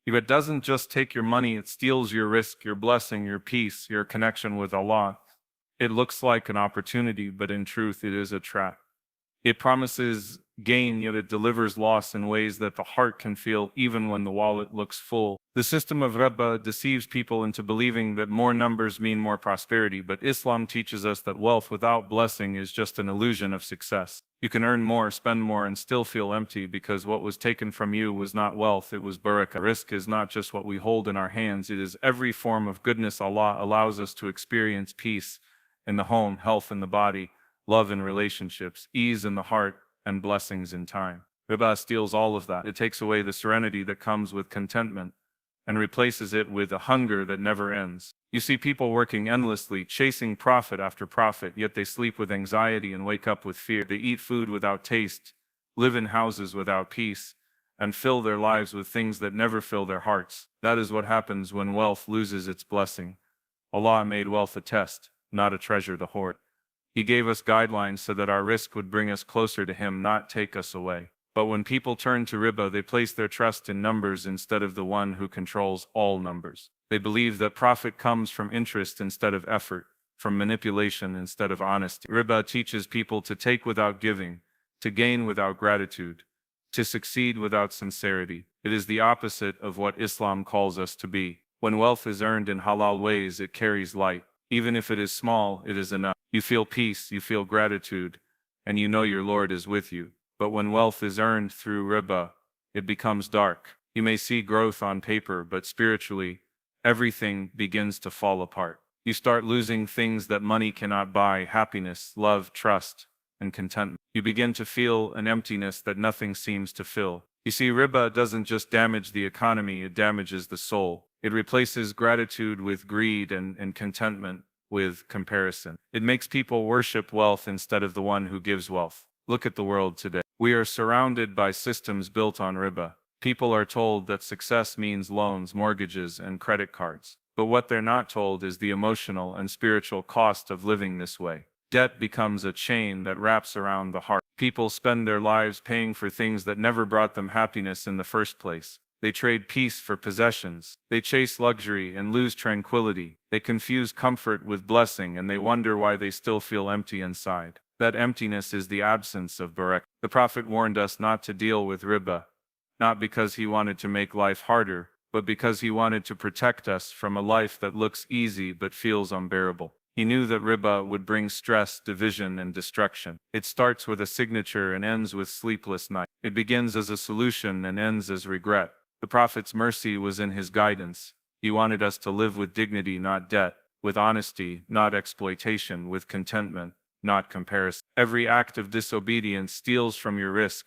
If it doesn't just take your money, it steals your rizq, your blessing, your peace, your connection with Allah. It looks like an opportunity, but in truth, it is a trap. It promises gain, yet it delivers loss in ways that the heart can feel even when the wallet looks full. The system of Riba deceives people into believing that more numbers mean more prosperity, but Islam teaches us that wealth without blessing is just an illusion of success. You can earn more, spend more, and still feel empty because what was taken from you was not wealth, it was barakah. Rizq is not just what we hold in our hands, it is every form of goodness Allah allows us to experience: peace in the home, health in the body, love in relationships, ease in the heart, and blessings in time. Riba steals all of that. It takes away the serenity that comes with contentment and replaces it with a hunger that never ends. You see people working endlessly, chasing profit after profit, yet they sleep with anxiety and wake up with fear. They eat food without taste, live in houses without peace, and fill their lives with things that never fill their hearts. That is what happens when wealth loses its blessing. Allah made wealth a test, not a treasure to hoard. He gave us guidelines so that our rizq would bring us closer to Him, not take us away. But when people turn to riba, they place their trust in numbers instead of the one who controls all numbers. They believe that profit comes from interest instead of effort, from manipulation instead of honesty. Riba teaches people to take without giving, to gain without gratitude, to succeed without sincerity. It is the opposite of what Islam calls us to be. When wealth is earned in halal ways, it carries light. Even if it is small, it is enough. You feel peace, you feel gratitude, and you know your Lord is with you. But when wealth is earned through riba, it becomes dark. You may see growth on paper, but spiritually, everything begins to fall apart. You start losing things that money cannot buy: happiness, love, trust, and contentment. You begin to feel an emptiness that nothing seems to fill. You see, riba doesn't just damage the economy, it damages the soul. It replaces gratitude with greed and contentment with comparison. It makes people worship wealth instead of the one who gives wealth. Look at the world today. We are surrounded by systems built on riba. People are told that success means loans, mortgages, and credit cards. But what they're not told is the emotional and spiritual cost of living this way. Debt becomes a chain that wraps around the heart. People spend their lives paying for things that never brought them happiness in the first place. They trade peace for possessions. They chase luxury and lose tranquility. They confuse comfort with blessing, and they wonder why they still feel empty inside. That emptiness is the absence of barakah. The Prophet warned us not to deal with riba, not because he wanted to make life harder, but because he wanted to protect us from a life that looks easy but feels unbearable. He knew that riba would bring stress, division, and destruction. It starts with a signature and ends with sleepless nights. It begins as a solution and ends as regret. The Prophet's mercy was in his guidance. He wanted us to live with dignity, not debt, with honesty, not exploitation, with contentment, not comparison. Every act of disobedience steals from your rizq,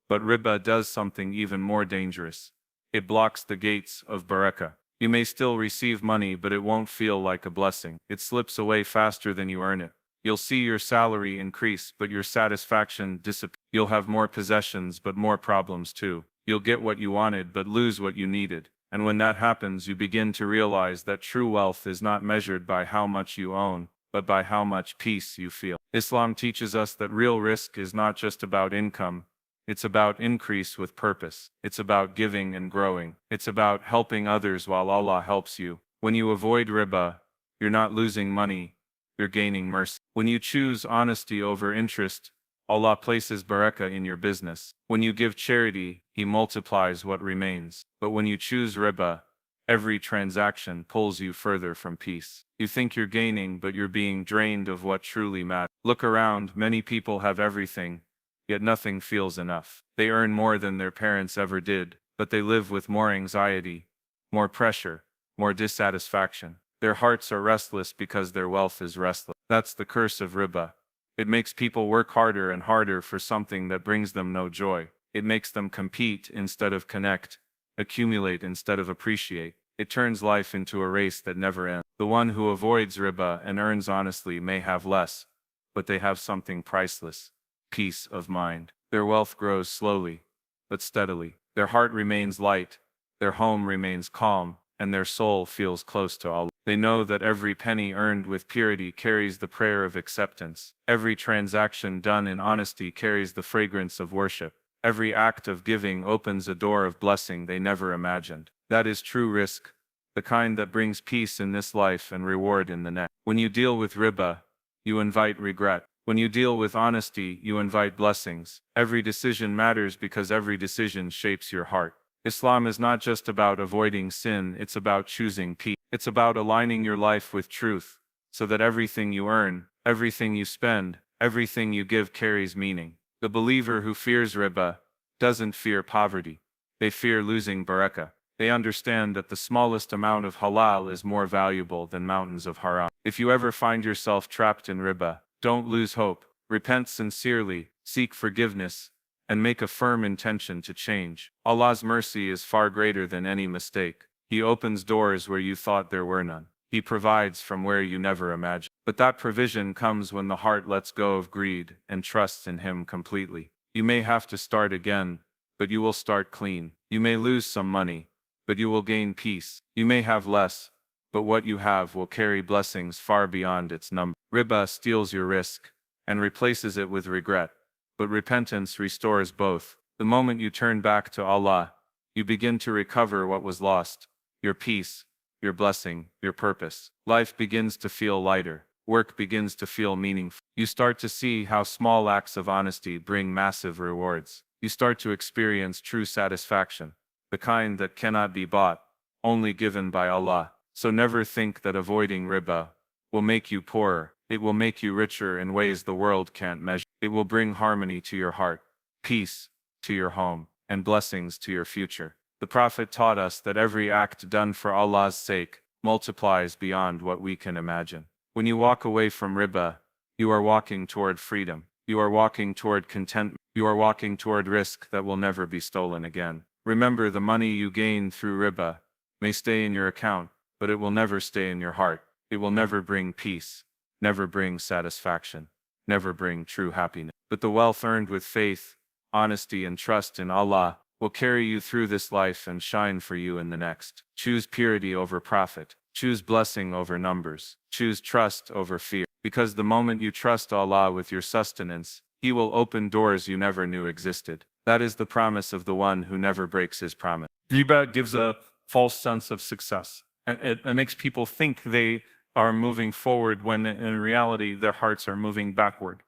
but riba does something even more dangerous. It blocks the gates of barakah. You may still receive money, but it won't feel like a blessing. It slips away faster than you earn it. You'll see your salary increase, but your satisfaction disappears. You'll have more possessions, but more problems too. You'll get what you wanted, but lose what you needed. And when that happens, you begin to realize that true wealth is not measured by how much you own, but by how much peace you feel. Islam teaches us that real rizq is not just about income. It's about increase with purpose. It's about giving and growing. It's about helping others while Allah helps you. When you avoid riba, you're not losing money, you're gaining mercy. When you choose honesty over interest, Allah places barakah in your business. When you give charity, He multiplies what remains. But when you choose riba, every transaction pulls you further from peace. You think you're gaining, but you're being drained of what truly matters. Look around, many people have everything, yet nothing feels enough. They earn more than their parents ever did, but they live with more anxiety, more pressure, more dissatisfaction. Their hearts are restless because their wealth is restless. That's the curse of riba. It makes people work harder and harder for something that brings them no joy. It makes them compete instead of connect, accumulate instead of appreciate. It turns life into a race that never ends. The one who avoids riba and earns honestly may have less, but they have something priceless: peace of mind. Their wealth grows slowly, but steadily. Their heart remains light, their home remains calm, and their soul feels close to Allah. They know that every penny earned with purity carries the prayer of acceptance. Every transaction done in honesty carries the fragrance of worship. Every act of giving opens a door of blessing they never imagined. That is true risk, the kind that brings peace in this life and reward in the next. When you deal with riba, you invite regret. When you deal with honesty, you invite blessings. Every decision matters because every decision shapes your heart. Islam is not just about avoiding sin, it's about choosing peace. It's about aligning your life with truth, so that everything you earn, everything you spend, everything you give carries meaning. The believer who fears riba doesn't fear poverty. They fear losing barakah. They understand that the smallest amount of halal is more valuable than mountains of haram. If you ever find yourself trapped in riba, don't lose hope. Repent sincerely, seek forgiveness, and make a firm intention to change. Allah's mercy is far greater than any mistake. He opens doors where you thought there were none. He provides from where you never imagined. But that provision comes when the heart lets go of greed and trusts in Him completely. You may have to start again, but you will start clean. You may lose some money, but you will gain peace. You may have less, but what you have will carry blessings far beyond its number. Riba steals your risk and replaces it with regret, but repentance restores both. The moment you turn back to Allah, you begin to recover what was lost: your peace, your blessing, your purpose. Life begins to feel lighter. Work begins to feel meaningful. You start to see how small acts of honesty bring massive rewards. You start to experience true satisfaction, the kind that cannot be bought, only given by Allah. So never think that avoiding riba will make you poorer. It will make you richer in ways the world can't measure. It will bring harmony to your heart, peace to your home, and blessings to your future. The Prophet taught us that every act done for Allah's sake multiplies beyond what we can imagine. When you walk away from riba, you are walking toward freedom. You are walking toward contentment. You are walking toward risk that will never be stolen again. Remember, the money you gain through riba may stay in your account, but it will never stay in your heart. It will never bring peace, never bring satisfaction, never bring true happiness. But the wealth earned with faith, honesty, and trust in Allah will carry you through this life and shine for you in the next. Choose purity over profit. Choose blessing over numbers. Choose trust over fear. Because the moment you trust Allah with your sustenance, He will open doors you never knew existed. That is the promise of the one who never breaks his promise. Riba gives a false sense of success. It makes people think they are moving forward when in reality their hearts are moving backward.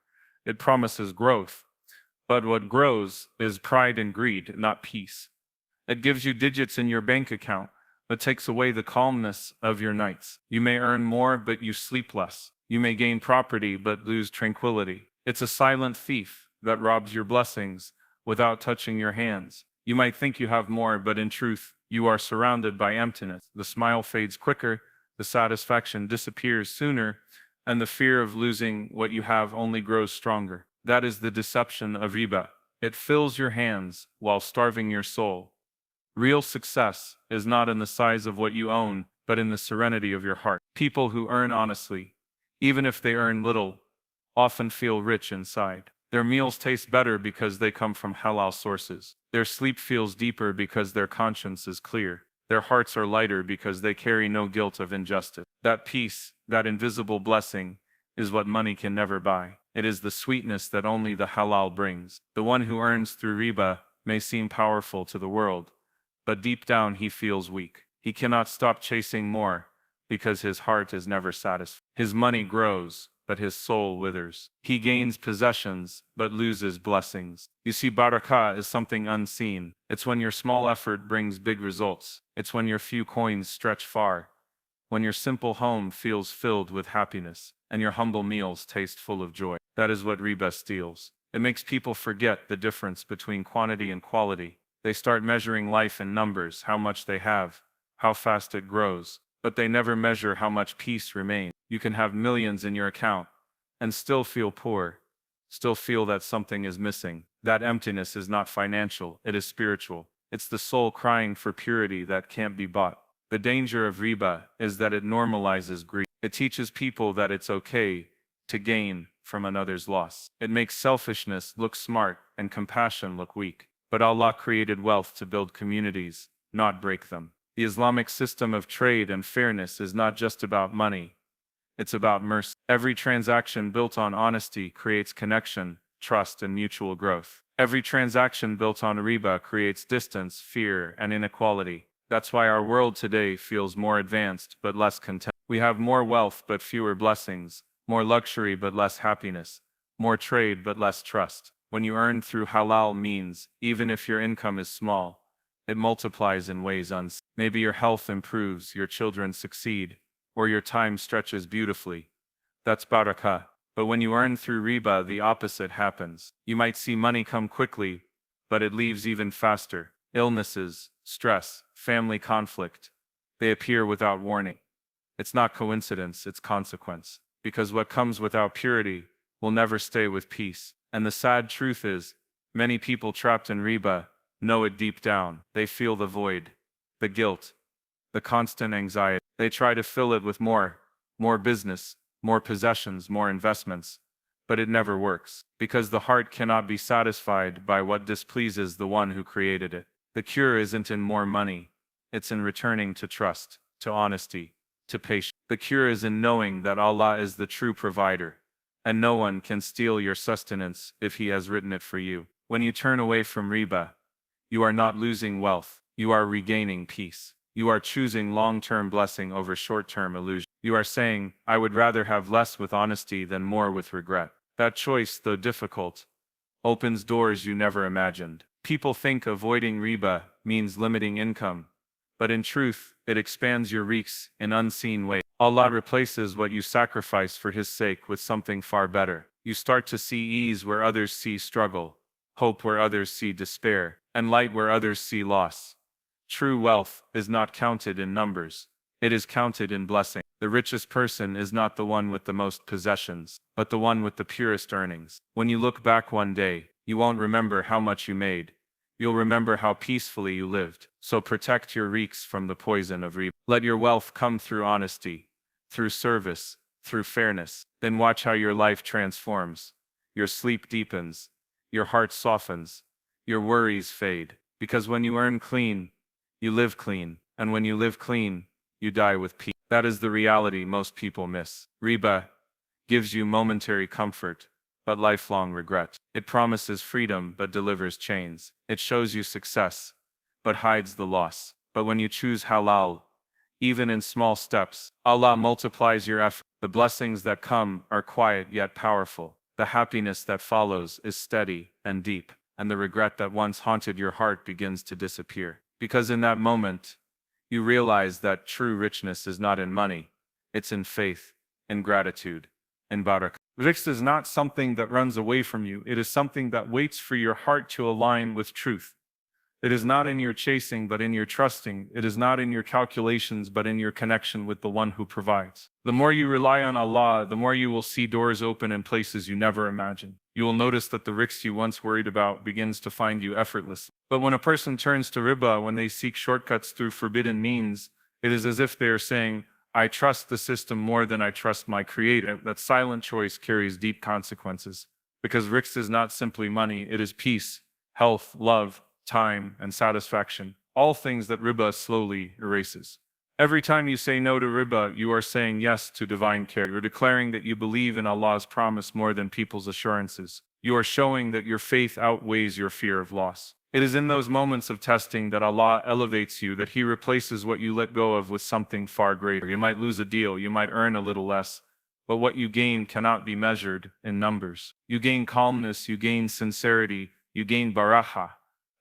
It promises growth, but what grows is pride and greed, not peace. It gives you digits in your bank account, but takes away the calmness of your nights. You may earn more, but you sleep less. You may gain property, but lose tranquility. It's a silent thief that robs your blessings without touching your hands. You might think you have more, but in truth, you are surrounded by emptiness. The smile fades quicker, the satisfaction disappears sooner, and the fear of losing what you have only grows stronger. That is the deception of riba. It fills your hands while starving your soul. Real success is not in the size of what you own, but in the serenity of your heart. People who earn honestly, even if they earn little, often feel rich inside. Their meals taste better because they come from halal sources. Their sleep feels deeper because their conscience is clear. Their hearts are lighter because they carry no guilt of injustice. That peace, that invisible blessing, is what money can never buy. It is the sweetness that only the halal brings. The one who earns through riba may seem powerful to the world, but deep down he feels weak. He cannot stop chasing more because his heart is never satisfied. His money grows, but his soul withers. He gains possessions, but loses blessings. You see, Barakah is something unseen. It's when your small effort brings big results. It's when your few coins stretch far. When your simple home feels filled with happiness, and your humble meals taste full of joy. That is what riba steals. It makes people forget the difference between quantity and quality. They start measuring life in numbers, how much they have, how fast it grows, but they never measure how much peace remains. You can have millions in your account and still feel poor, still feel that something is missing. That emptiness is not financial, it is spiritual. It's the soul crying for purity that can't be bought. The danger of riba is that it normalizes greed. It teaches people that it's okay to gain from another's loss. It makes selfishness look smart and compassion look weak. But Allah created wealth to build communities, not break them. The Islamic system of trade and fairness is not just about money. It's about mercy. Every transaction built on honesty creates connection, trust, and mutual growth. Every transaction built on riba creates distance, fear, and inequality. That's why our world today feels more advanced but less content. We have more wealth but fewer blessings, more luxury but less happiness, more trade but less trust. When you earn through halal means, even if your income is small, it multiplies in ways unseen. Maybe your health improves, your children succeed, or your time stretches beautifully. That's barakah. But when you earn through riba, the opposite happens. You might see money come quickly, but it leaves even faster. Illnesses, stress, family conflict, they appear without warning. It's not coincidence, it's consequence. Because what comes without purity will never stay with peace. And the sad truth is, many people trapped in riba know it deep down. They feel the void, the guilt, the constant anxiety. They try to fill it with more business, more possessions, more investments. But it never works, because the heart cannot be satisfied by what displeases the one who created it. The cure isn't in more money, it's in returning to trust, to honesty, to patience. The cure is in knowing that Allah is the true provider, and no one can steal your sustenance if He has written it for you. When you turn away from riba, you are not losing wealth, you are regaining peace. You are choosing long-term blessing over short-term illusion. You are saying, I would rather have less with honesty than more with regret. That choice, though difficult, opens doors you never imagined. People think avoiding riba means limiting income, but in truth, it expands your rizq in unseen ways. Allah replaces what you sacrifice for His sake with something far better. You start to see ease where others see struggle, hope where others see despair, and light where others see loss. True wealth is not counted in numbers, it is counted in blessing. The richest person is not the one with the most possessions, but the one with the purest earnings. When you look back one day, you won't remember how much you made. You'll remember how peacefully you lived. So protect your rizq from the poison of riba. Let your wealth come through honesty, through service, through fairness. Then watch how your life transforms. Your sleep deepens, your heart softens, your worries fade. Because when you earn clean, you live clean, and when you live clean, you die with peace. That is the reality most people miss. Riba gives you momentary comfort, but lifelong regret. It promises freedom, but delivers chains. It shows you success, but hides the loss. But when you choose halal, even in small steps, Allah multiplies your effort. The blessings that come are quiet yet powerful. The happiness that follows is steady and deep, and the regret that once haunted your heart begins to disappear. Because in that moment, you realize that true richness is not in money, it's in faith, in gratitude, in barakah. Rizq is not something that runs away from you, it is something that waits for your heart to align with truth. It is not in your chasing, but in your trusting. It is not in your calculations, but in your connection with the one who provides. The more you rely on Allah, the more you will see doors open in places you never imagined. You will notice that the rizq you once worried about begins to find you effortlessly. But when a person turns to riba, when they seek shortcuts through forbidden means, it is as if they are saying, I trust the system more than I trust my creator. That silent choice carries deep consequences. Because rizq is not simply money, it is peace, health, love, time, and satisfaction, all things that riba slowly erases. Every time you say no to riba, you are saying yes to divine care. You're declaring that you believe in Allah's promise more than people's assurances. You are showing that your faith outweighs your fear of loss. It is in those moments of testing that Allah elevates you, that He replaces what you let go of with something far greater. You might lose a deal, you might earn a little less, but what you gain cannot be measured in numbers. You gain calmness, you gain sincerity, you gain barakah.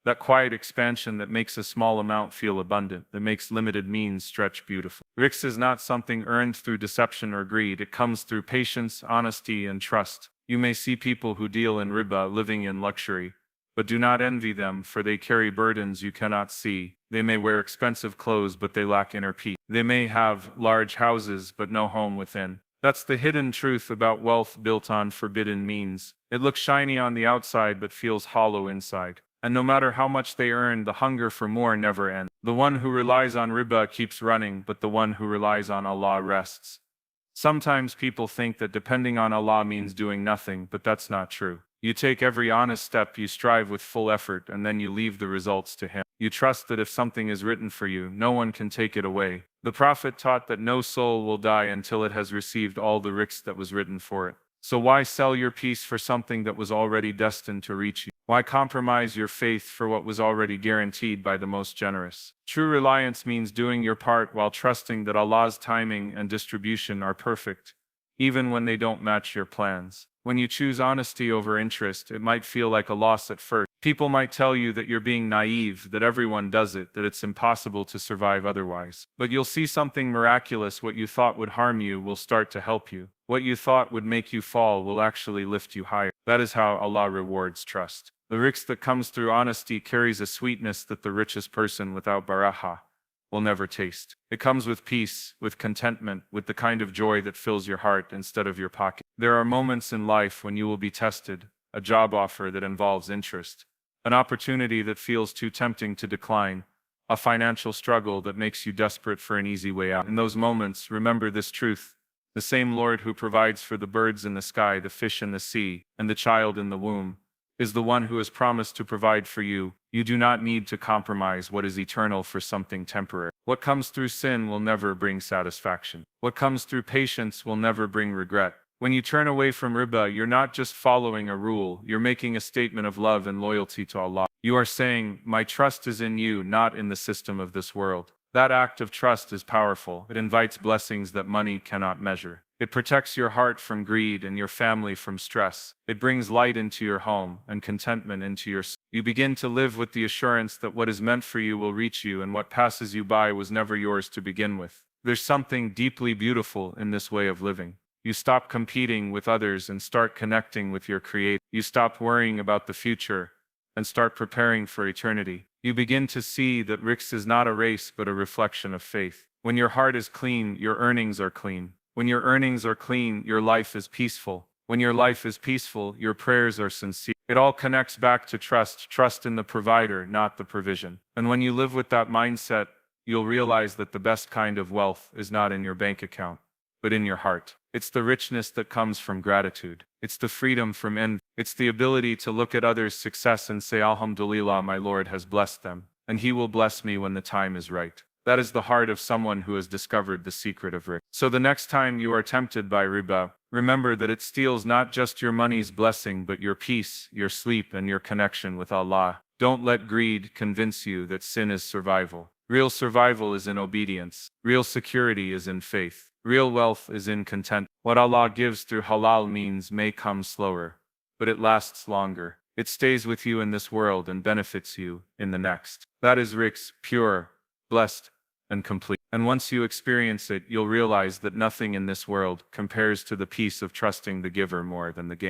That quiet expansion that makes a small amount feel abundant, that makes limited means stretch beautiful. Rizq is not something earned through deception or greed. It comes through patience, honesty, and trust. You may see people who deal in riba living in luxury, but do not envy them, for they carry burdens you cannot see. They may wear expensive clothes, but they lack inner peace. They may have large houses, but no home within. That's the hidden truth about wealth built on forbidden means. It looks shiny on the outside, but feels hollow inside. And no matter how much they earn, the hunger for more never ends. The one who relies on riba keeps running, but the one who relies on Allah rests. Sometimes people think that depending on Allah means doing nothing, but that's not true. You take every honest step, you strive with full effort, and then you leave the results to Him. You trust that if something is written for you, no one can take it away. The Prophet taught that no soul will die until it has received all the rizq that was written for it. So why sell your peace for something that was already destined to reach you? Why compromise your faith for what was already guaranteed by the most generous? True reliance means doing your part while trusting that Allah's timing and distribution are perfect, even when they don't match your plans. When you choose honesty over interest, it might feel like a loss at first. People might tell you that you're being naive, that everyone does it, that it's impossible to survive otherwise. But you'll see something miraculous. What you thought would harm you will start to help you. What you thought would make you fall will actually lift you higher. That is how Allah rewards trust. The rizq that comes through honesty carries a sweetness that the richest person without barakah will never taste. It comes with peace, with contentment, with the kind of joy that fills your heart instead of your pocket. There are moments in life when you will be tested, a job offer that involves interest, an opportunity that feels too tempting to decline, a financial struggle that makes you desperate for an easy way out. In those moments, remember this truth. The same Lord who provides for the birds in the sky, the fish in the sea, and the child in the womb, is the one who has promised to provide for you. You do not need to compromise what is eternal for something temporary. What comes through sin will never bring satisfaction. What comes through patience will never bring regret. When you turn away from riba, you're not just following a rule, you're making a statement of love and loyalty to Allah. You are saying, my trust is in you, not in the system of this world. That act of trust is powerful. It invites blessings that money cannot measure. It protects your heart from greed and your family from stress. It brings light into your home and contentment into your soul. You begin to live with the assurance that what is meant for you will reach you, and what passes you by was never yours to begin with. There's something deeply beautiful in this way of living. You stop competing with others and start connecting with your Creator. You stop worrying about the future and start preparing for eternity. You begin to see that rizq is not a race but a reflection of faith. When your heart is clean, your earnings are clean. When your earnings are clean, your life is peaceful. When your life is peaceful, your prayers are sincere. It all connects back to trust in the provider, not the provision. And when you live with that mindset, you'll realize that the best kind of wealth is not in your bank account, but in your heart. It's the richness that comes from gratitude. It's the freedom from envy. It's the ability to look at others' success and say, Alhamdulillah, my Lord has blessed them, and He will bless me when the time is right. That is the heart of someone who has discovered the secret of rizq. So the next time you are tempted by riba, remember that it steals not just your money's blessing, but your peace, your sleep, and your connection with Allah. Don't let greed convince you that sin is survival. Real survival is in obedience. Real security is in faith. Real wealth is in content. What Allah gives through halal means may come slower, but it lasts longer. It stays with you in this world and benefits you in the next. That is rizq, pure, blessed, and complete. And once you experience it, you'll realize that nothing in this world compares to the peace of trusting the giver more than the gain.